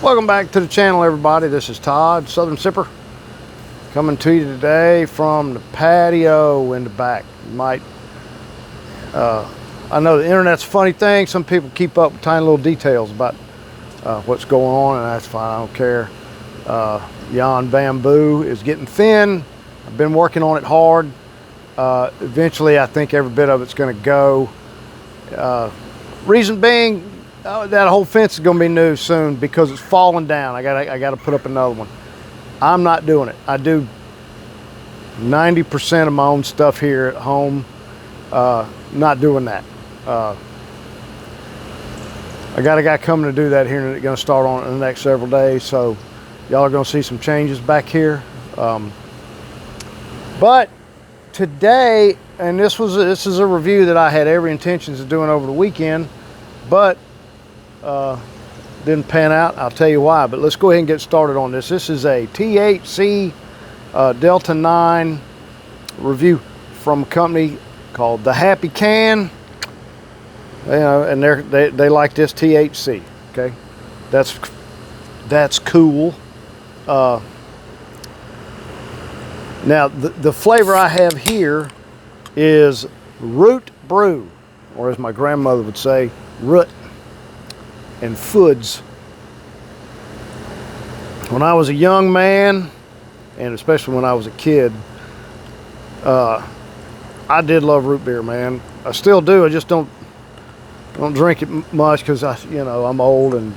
Welcome back to the channel, everybody. This is Todd, Southern Sipper, coming to you today from the patio in the back. You might, I know the internet's a funny thing. Some people keep up with tiny little details about what's going on, and that's fine. I don't care. Yon bamboo is getting thin. I've been working on it hard. Eventually, I think every bit of it's going to go. Reason being, that whole fence is going to be new soon because it's falling down. I got to put up another one. I'm not doing it. I do 90% of my own stuff here at home. Not doing that. I got a guy coming to do that here, and going to start on it in the next several days. So y'all are going to see some changes back here. But today, and this is a review that I had every intentions of doing over the weekend, but didn't pan out. I'll tell you why, but let's go ahead and get started on this. This is a THC Delta 9 review from a company called The Happy Can. You know, and they like this THC. Okay, that's cool. Now the flavor I have here is root brew, or as my grandmother would say, root and foods. When I was a young man, and especially when I was a kid, I did love root beer, man. I still do. I just don't drink it much because I'm old, and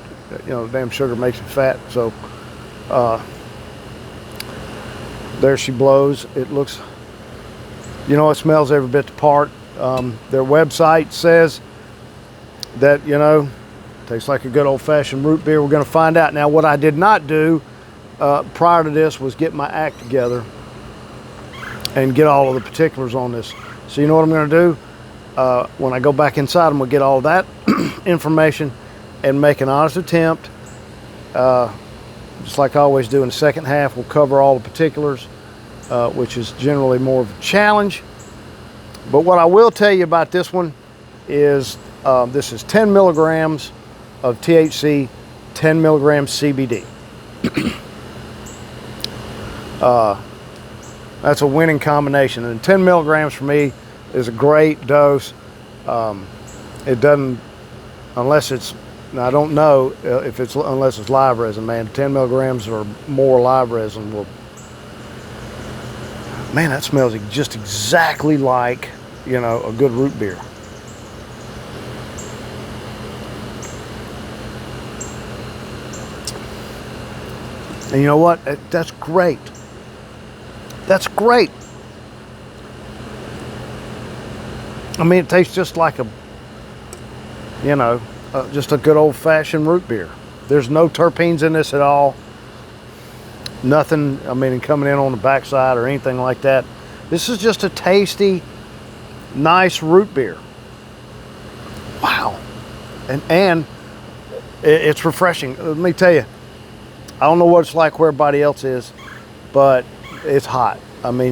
damn sugar makes me fat. So there she blows. It looks, it smells every bit the part. Their website says that tastes like a good old-fashioned root beer. We're going to find out. Now, what I did not do prior to this was get my act together and get all of the particulars on this. So you know what I'm going to do? When I go back inside, I'm going to get all that information and make an honest attempt. Just like I always do in the second half, we'll cover all the particulars, which is generally more of a challenge. But what I will tell you about this one is this is 10 milligrams of THC, 10 milligrams CBD. That's a winning combination, and 10 milligrams for me is a great dose. It doesn't, unless it's, I don't know if it's, unless it's live resin, man. 10 milligrams or more live resin will, man, that smells just exactly like, a good root beer. And you know what? That's great. That's great. I mean, it tastes just like just a good old-fashioned root beer. There's no terpenes in this at all. Nothing, coming in on the backside or anything like that. This is just a tasty, nice root beer. Wow. And it's refreshing. Let me tell you, I don't know what it's like where everybody else is, but it's hot.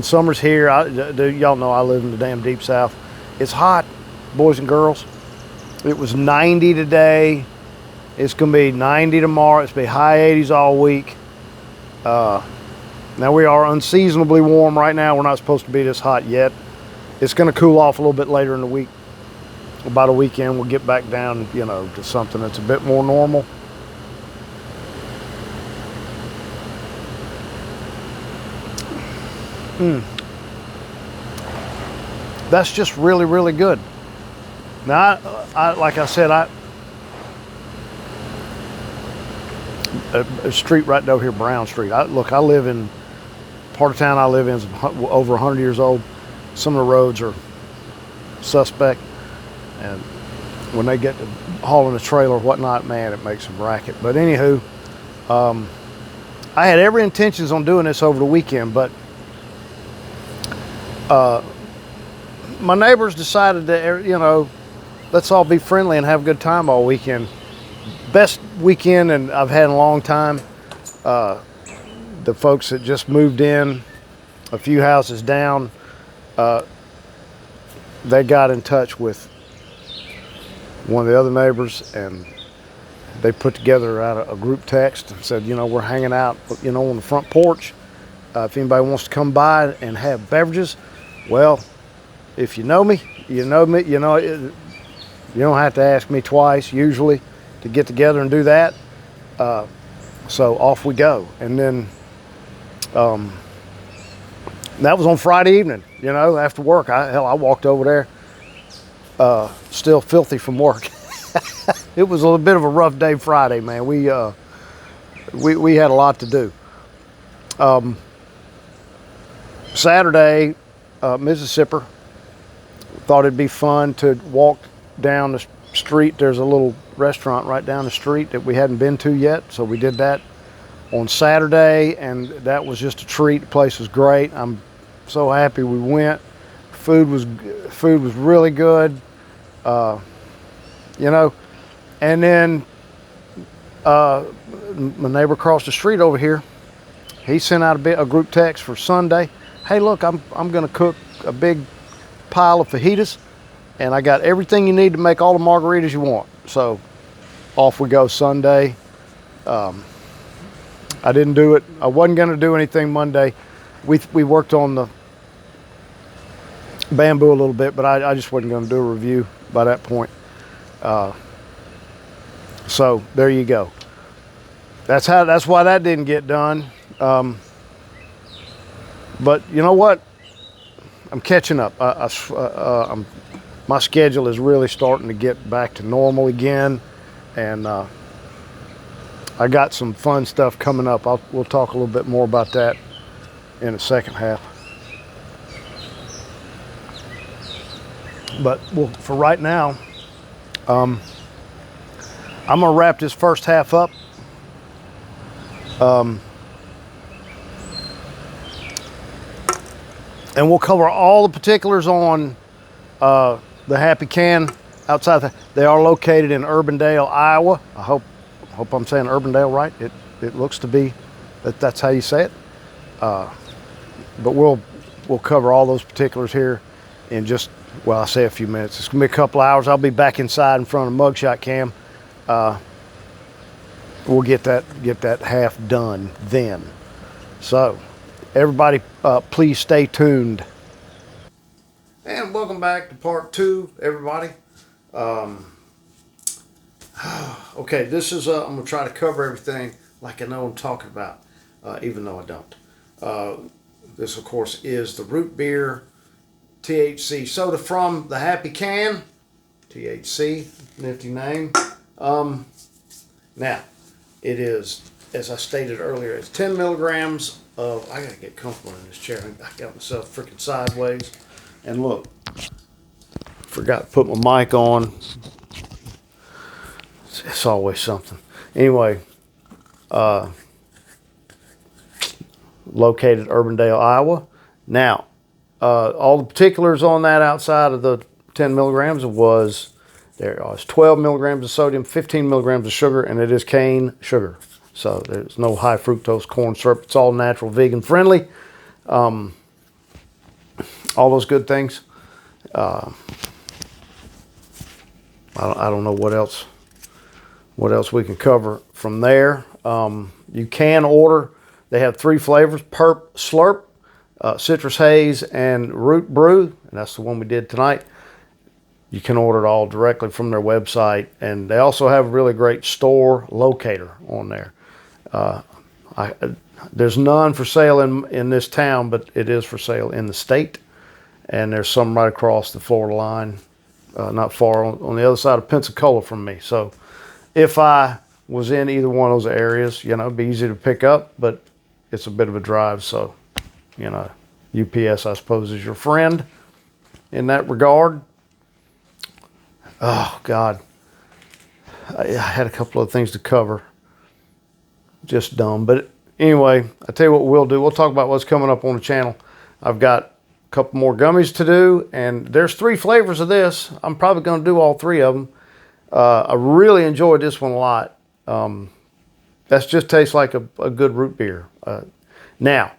Summer's here. Y'all know I live in the damn deep south. It's hot, boys and girls. It was 90 today. It's going to be 90 tomorrow. It's going to be high 80s all week. Now we are unseasonably warm right now. We're not supposed to be this hot yet. It's going to cool off a little bit later in the week. About a weekend, we'll get back down, to something that's a bit more normal. That's just really, really good. Now, like I said, a street right down here, Brown Street. I live in, part of town I live in is over 100 years old. Some of the roads are suspect, and when they get to hauling a trailer or whatnot, man, it makes some racket. But anywho, I had every intentions on doing this over the weekend, but my neighbors decided that, let's all be friendly and have a good time all weekend. Best weekend and I've had in a long time. The folks that just moved in a few houses down, they got in touch with one of the other neighbors, and they put together a group text and said, we're hanging out, on the front porch. If anybody wants to come by and have beverages, well, if you know me, you know me. You don't have to ask me twice usually to get together and do that. So off we go. And then that was on Friday evening, after work. I walked over there, still filthy from work. It was a little bit of a rough day Friday, man. We had a lot to do. Saturday, Mississippi thought it'd be fun to walk down the street. There's a little restaurant right down the street that we hadn't been to yet, so we did that on Saturday, and that was just a treat. The place was great. I'm so happy we went. Food was really good. And then my neighbor across the street over here, he sent out a group text for Sunday. Hey, look, I'm gonna cook a big pile of fajitas, and I got everything you need to make all the margaritas you want. So off we go Sunday. I didn't do it. I wasn't gonna do anything Monday. We worked on the bamboo a little bit, but I just wasn't gonna do a review by that point. So there you go. That's why that didn't get done. But you know what? I'm catching up. My schedule is really starting to get back to normal again, and I got some fun stuff coming up. We'll talk a little bit more about that in the second half. But for right now, I'm gonna wrap this first half up. And we'll cover all the particulars on the Happy Can outside. They are located in Urbandale, Iowa. I hope I'm saying Urbandale right. It looks to be that's how you say it. But we'll cover all those particulars here in just, well, I say a few minutes. It's gonna be a couple hours. I'll be back inside in front of mugshot cam. We'll get that half done then. So everybody, please stay tuned. And welcome back to part 2, everybody. Okay, this is I'm gonna try to cover everything like I know I'm talking about, even though I don't. This, of course, is the root beer THC soda from the Happy Can. THC, nifty name. Now, it is, as I stated earlier, it's 10 milligrams of, I gotta get comfortable in this chair. I got myself freaking sideways. And look, forgot to put my mic on. It's always something. Anyway, located Urbandale, Iowa. Now, all the particulars on that outside of the 10 milligrams was, there is 12 milligrams of sodium, 15 milligrams of sugar, and it is cane sugar. So there's no high fructose corn syrup. It's all natural, vegan friendly. All those good things. I don't know what else we can cover from there. You can order. They have 3 flavors: Perp Slurp, Citrus Haze, and Root Brew, and that's the one we did tonight. You can order it all directly from their website, and they also have a really great store locator on there. There's none for sale in this town, but it is for sale in the state, and there's some right across the Florida line, not far on the other side of Pensacola from me. So if I was in either one of those areas, it'd be easy to pick up, but it's a bit of a drive. So, UPS, I suppose, is your friend in that regard. Oh, God. I had a couple of things to cover. Just dumb. But anyway, I tell you what we'll do. We'll talk about what's coming up on the channel. I've got a couple more gummies to do, and there's 3 flavors of this. I'm probably going to do all 3 of them. I really enjoyed this one a lot. That just tastes like a good root beer. Now,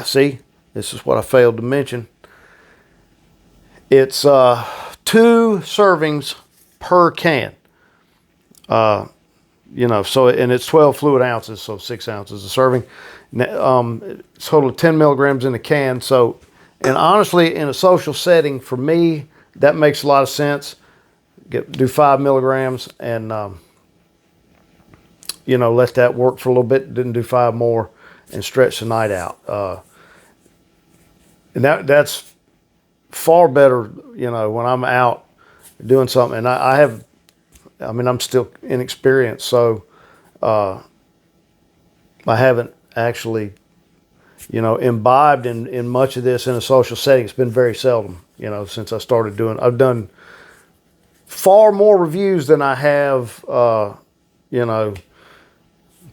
see, this is what I failed to mention. It's 2 servings per can. So, and it's 12 fluid ounces, so 6 ounces a serving. Total of 10 milligrams in the can. So, and honestly, in a social setting, for me, that makes a lot of sense. Do 5 milligrams and, let that work for a little bit. Didn't do 5 more and stretch the night out. And that's far better, when I'm out doing something. And I'm still inexperienced, so I haven't actually, imbibed in much of this in a social setting. It's been very seldom, since I started doing. I've done far more reviews than I have,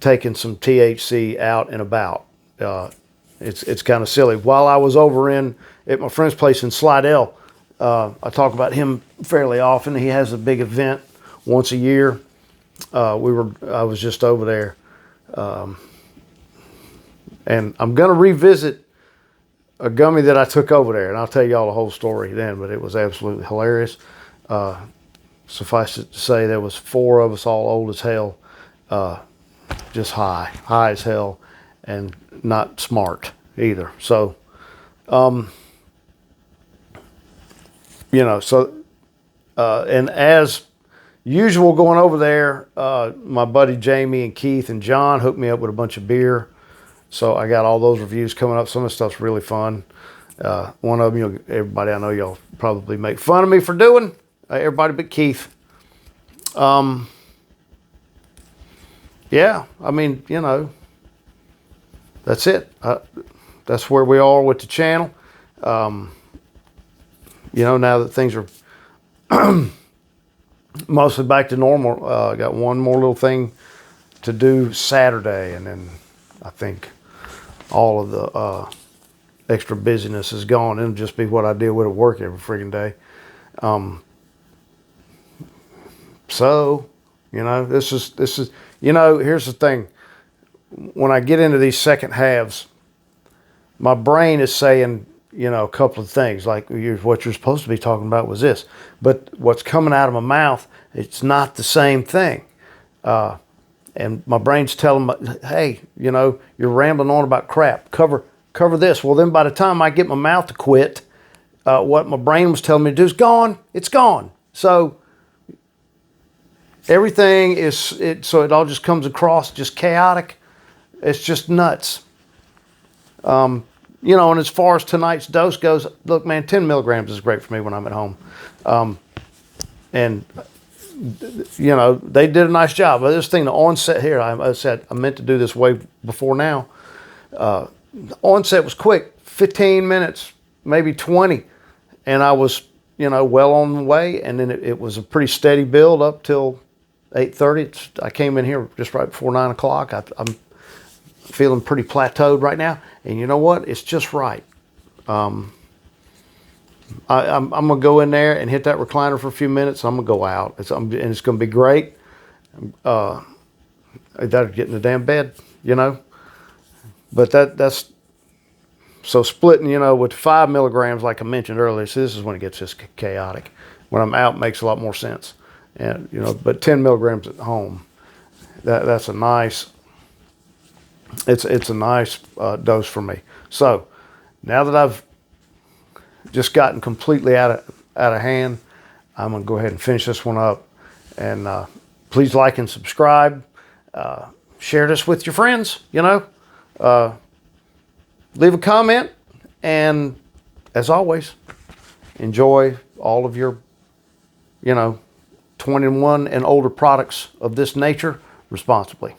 taking some THC out and about. It's kind of silly. While I was over at my friend's place in Slidell, I talk about him fairly often. He has a big event once a year. I was just over there, and I'm going to revisit a gummy that I took over there, and I'll tell y'all the whole story then. But it was absolutely hilarious. Suffice it to say, there was 4 of us, all old as hell, just high as hell, and not smart either. So, and as usual going over there, my buddy Jamie and Keith and John hooked me up with a bunch of beer. So I got all those reviews coming up. Some of the stuff's really fun. One of them, everybody I know, y'all probably make fun of me for doing. Everybody but Keith. Yeah, that's it. That's where we are with the channel. Now that things are mostly back to normal, I got one more little thing to do Saturday, and then I think all of the extra busyness is gone. It'll just be what I deal with at work every freaking day. So, this is, here's the thing. When I get into these second halves, my brain is saying, a couple of things, like what you're supposed to be talking about was this, but what's coming out of my mouth, it's not the same thing. And my brain's telling me, hey, you're rambling on about crap. Cover this. Well, then by the time I get my mouth to quit, what my brain was telling me to do is gone. It's gone. So everything so it all just comes across just chaotic. It's just nuts. And as far as tonight's dose goes, look, man, 10 milligrams is great for me when I'm at home. And they did a nice job. But this thing, the onset here, I said I meant to do this way before now. The onset was quick, 15 minutes, maybe 20. And I was, well on the way. And then it was a pretty steady build up till 8:30. I came in here just right before 9 o'clock. I'm feeling pretty plateaued right now. And you know what? It's just right. I'm going to go in there and hit that recliner for a few minutes. I'm going to go out. And it's going to be great. I gotta get in the damn bed, But that's so splitting, with 5 milligrams, like I mentioned earlier. So this is when it gets just chaotic. When I'm out, it makes a lot more sense. And but 10 milligrams at home, that's a nice. It's a nice dose for me. So now that I've just gotten completely out of hand, I'm gonna go ahead and finish this one up. And please like and subscribe. Share this with your friends. Leave a comment, and as always, enjoy all of your 21 and older products of this nature responsibly.